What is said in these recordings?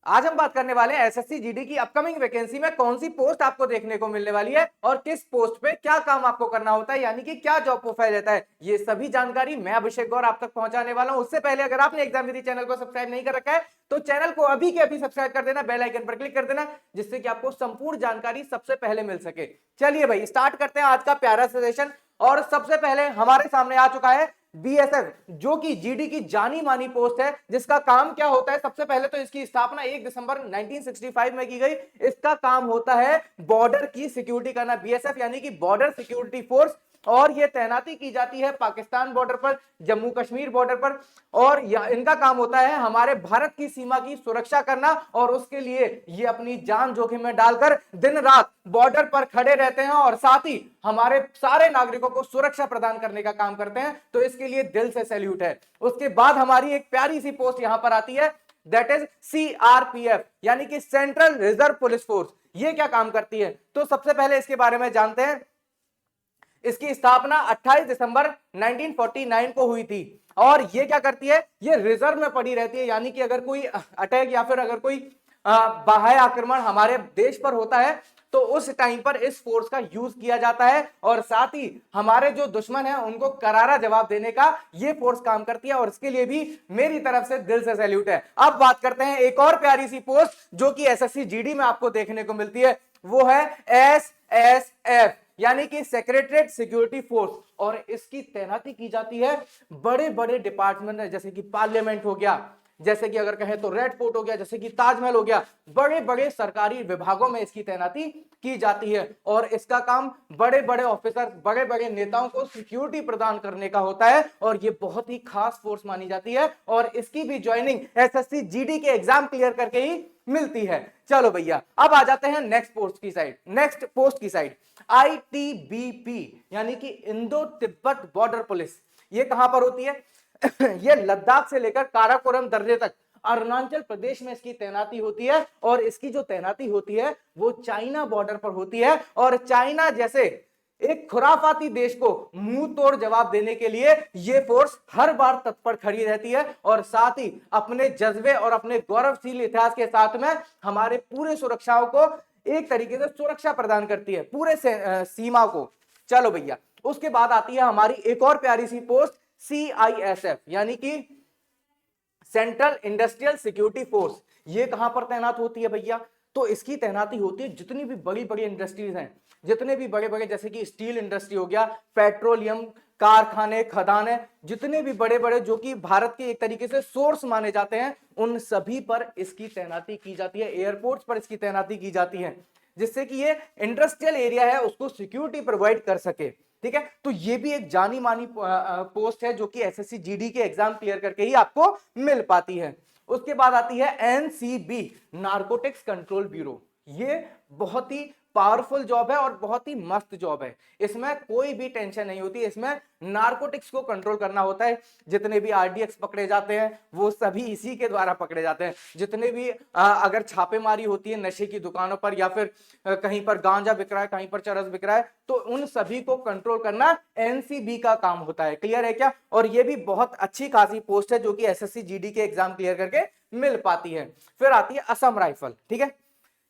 आज हम बात करने वाले हैं एसएससी जीडी की अपकमिंग वैकेंसी में कौन सी पोस्ट आपको देखने को मिलने वाली है और किस पोस्ट पे क्या काम आपको करना होता है, यानी कि क्या जॉब प्रोफाइल रहता है। ये सभी जानकारी मैं अभिषेक गौर आप तक पहुंचाने वाला हूं। उससे पहले अगर आपने एग्जाम विधि चैनल को सब्सक्राइब नहीं कर रखा है तो चैनल को अभी के अभी सब्सक्राइब कर देना, बेल आइकन पर क्लिक कर देना, जिससे कि आपको संपूर्ण जानकारी सबसे पहले मिल सके। चलिए भाई स्टार्ट करते हैं आज का प्यारा सेशन। और सबसे पहले हमारे सामने आ चुका है बीएसएफ, जो कि जीडी की जानी मानी पोस्ट है, जिसका काम क्या होता है। सबसे पहले तो इसकी स्थापना 1 दिसंबर 1965 में की गई। इसका काम होता है बॉर्डर की सिक्योरिटी करना, बीएसएफ यानी कि बॉर्डर सिक्योरिटी फोर्स। और यह तैनाती की जाती है पाकिस्तान बॉर्डर पर, जम्मू कश्मीर बॉर्डर पर। और इनका काम होता है हमारे भारत की सीमा की सुरक्षा करना, और उसके लिए ये अपनी जान जोखिम में डालकर दिन रात बॉर्डर पर खड़े रहते हैं और साथ ही हमारे सारे नागरिकों को सुरक्षा प्रदान करने का काम करते हैं। तो इसके लिए दिल से सैल्यूट है। उसके बाद हमारी एक प्यारी सी पोस्ट यहां पर आती है, दैट इज सीआरपीएफ यानी कि सेंट्रल रिजर्व पुलिस फोर्स। ये क्या काम करती है तो सबसे पहले इसके बारे में जानते हैं। इसकी स्थापना 28 दिसंबर 1949 को हुई थी। और ये क्या करती है, ये रिजर्व में पड़ी रहती है, यानी कि अगर कोई अटैक या फिर अगर कोई बाह्य आक्रमण हमारे देश पर होता है तो उस टाइम पर इस फोर्स का यूज किया जाता है। और साथ ही हमारे जो दुश्मन है उनको करारा जवाब देने का ये फोर्स काम करती है, और इसके लिए भी मेरी तरफ से दिल से सैल्यूट है। अब बात करते हैं एक और प्यारी सी पोस्ट जो कि एसएससी जीडी में आपको देखने को मिलती है, वो है एसएसएफ यानी कि सेक्रेटरीट सिक्योरिटी फोर्स। और इसकी तैनाती की जाती है बड़े बड़े डिपार्टमेंट में, जैसे कि पार्लियामेंट हो गया, जैसे कि अगर कहें तो रेड फोर्ट हो गया, जैसे कि ताजमहल हो गया। बड़े बड़े सरकारी विभागों में इसकी तैनाती की जाती है और इसका काम बड़े बड़े ऑफिसर, बड़े बड़े नेताओं को सिक्योरिटी प्रदान करने का होता है। और ये बहुत ही खास फोर्स मानी जाती है और इसकी भी ज्वाइनिंग एसएससी जीडी के एग्जाम क्लियर करके ही मिलती है। चलो भैया अब आ जाते हैं नेक्स्ट पोस्ट की साइड, आईटीबीपी यानी कि इंडो तिब्बत बॉर्डर पुलिस। ये कहां पर होती है ये लद्दाख से लेकर काराकोरम दर्रे तक अरुणाचल प्रदेश में इसकी तैनाती होती है। और इसकी जो तैनाती होती है वो चाइना बॉर्डर पर होती है। और चाइना जैसे एक खुराफाती देश को मुंह तोड़ जवाब देने के लिए यह फोर्स हर बार तत्पर खड़ी रहती है, और साथ ही अपने जज्बे और अपने गौरवशील इतिहास के साथ में हमारे पूरे सुरक्षाओं को एक तरीके से सुरक्षा प्रदान करती है, पूरे सीमा को। चलो भैया उसके बाद आती है हमारी एक और प्यारी सी पोस्ट, सीआईएसएफ यानी कि सेंट्रल इंडस्ट्रियल सिक्योरिटी फोर्स। ये कहां पर तैनात होती है भैया, तो इसकी तैनाती होती है जितनी भी बड़ी बड़ी इंडस्ट्रीज हैं, जितने भी बड़े बड़े, जैसे कि स्टील इंडस्ट्री हो गया, पेट्रोलियम कारखाने, खदानें, जितने भी बड़े बड़े जो कि भारत के एक तरीके से सोर्स माने जाते हैं, उन सभी पर इसकी तैनाती की जाती है। एयरपोर्ट्स पर इसकी तैनाती की जाती है, जिससे कि ये इंडस्ट्रियल एरिया है उसको सिक्योरिटी प्रोवाइड कर सके। ठीक है, तो ये भी एक जानी मानी पोस्ट है जो कि एसएससी जीडी के एग्जाम क्लियर करके ही आपको मिल पाती है। उसके बाद आती है एनसीबी, नारकोटिक्स कंट्रोल ब्यूरो। ये बहुत ही पावरफुल जॉब है और बहुत ही मस्त जॉब है। इसमें कोई भी टेंशन नहीं होती, इसमें नारकोटिक्स को कंट्रोल करना होता है। जितने भी आरडीएक्स पकड़े जाते हैं वो सभी इसी के द्वारा पकड़े जाते हैं। जितने भी अगर छापेमारी होती है नशे की दुकानों पर, या फिर कहीं पर गांजा बिक रहा है, कहीं पर चरस बिक रहा है, तो उन सभी को कंट्रोल करना एनसीबी का काम होता है। क्लियर है क्या? और ये भी बहुत अच्छी खासी पोस्ट है जो कि एसएससी जीडी के एग्जाम क्लियर करके मिल पाती है। फिर आती है असम राइफल। ठीक है,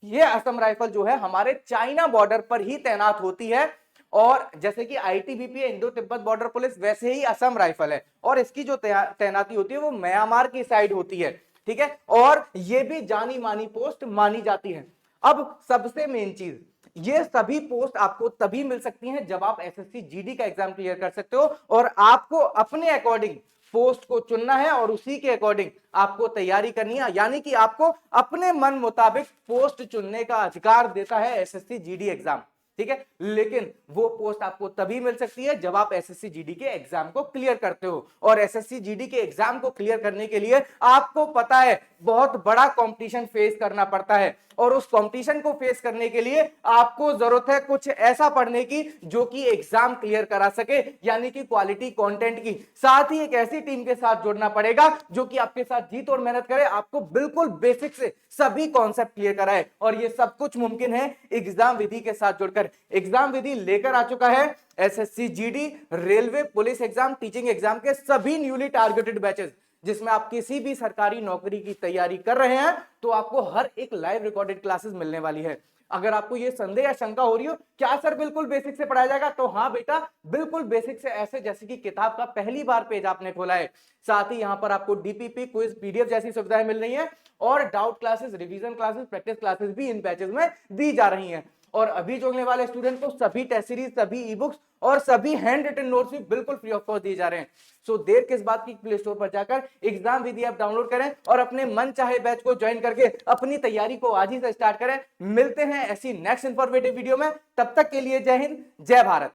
ये असम राइफल जो है हमारे चाइना बॉर्डर पर ही तैनात होती है। और जैसे कि आईटीबीपी है इंडो तिब्बत बॉर्डर पुलिस, वैसे ही असम राइफल है, और इसकी जो तैनाती होती है वो म्यांमार की साइड होती है। ठीक है, और ये भी जानी मानी पोस्ट मानी जाती है। अब सबसे मेन चीज, ये सभी पोस्ट आपको तभी मिल सकती हैं जब आप एसएससी जीडी का एग्जाम क्लियर कर सकते हो, और आपको अपने अकॉर्डिंग पोस्ट को चुनना है और उसी के अकॉर्डिंग आपको तैयारी करनी है। यानी कि आपको अपने मन मुताबिक पोस्ट चुनने का अधिकार देता है एसएससी जीडी एग्जाम। ठीक है, लेकिन वो पोस्ट आपको तभी मिल सकती है जब आप एसएससी जीडी के एग्जाम को क्लियर करते हो। और एसएससी जीडी के एग्जाम को क्लियर करने के लिए आपको पता है बहुत बड़ा कंपटीशन फेस करना पड़ता है, और उस कंपटीशन को फेस करने के लिए आपको जरूरत है कुछ ऐसा पढ़ने की जो कि एग्जाम क्लियर करा सके, यानी कि क्वालिटी कंटेंट की। साथ ही एक ऐसी टीम के साथ जुड़ना पड़ेगा जो कि आपके साथ जीत और मेहनत करे, आपको बिल्कुल बेसिक से सभी कॉन्सेप्ट क्लियर कराए। और ये सब कुछ मुमकिन है एग्जाम विधि के साथ जुड़कर। एग्जाम विधि लेकर आ चुका है SSC GD, railway, police exam, teaching exam के सभी न्यूली टारगेटेड बैचेस। जिसमें आप किसी भी सरकारी नौकरी की तैयारी कर रहे हैं तो आपको हर एक लाइव रिकॉर्डेड क्लासेस मिलने वाली है। अगर आपको ये संदेह या शंका हो रही हो क्या सर बिल्कुल बेसिक से पढ़ाया जाएगा, तो हाँ बेटा, बिल्कुल बेसिक से, ऐसे जैसे कि किताब का पहली बार पेज आपने खोला है। साथ ही यहां पर आपको डीपीपी, क्विज, पीडीएफ जैसी सुविधाएं मिल रही हैं और doubt classes, revision classes, practice classes भी इन बैचेस में दी जा रही हैं। और अभी जोड़ने वाले स्टूडेंट को सभी टेस्ट सीरीज, सभी ई बुक्स और सभी हैंड रिटन नोट्स भी बिल्कुल फ्री ऑफ कॉस्ट दिए जा रहे हैं। सो देर किस बात की, प्ले स्टोर पर जाकर एग्जाम विधि ऐप डाउनलोड करें और अपने मन चाहे बैच को ज्वाइन करके अपनी तैयारी को आज ही से स्टार्ट करें। मिलते हैं ऐसी नेक्स्ट इंफॉर्मेटिव वीडियो में, तब तक के लिए जय हिंद, जय भारत।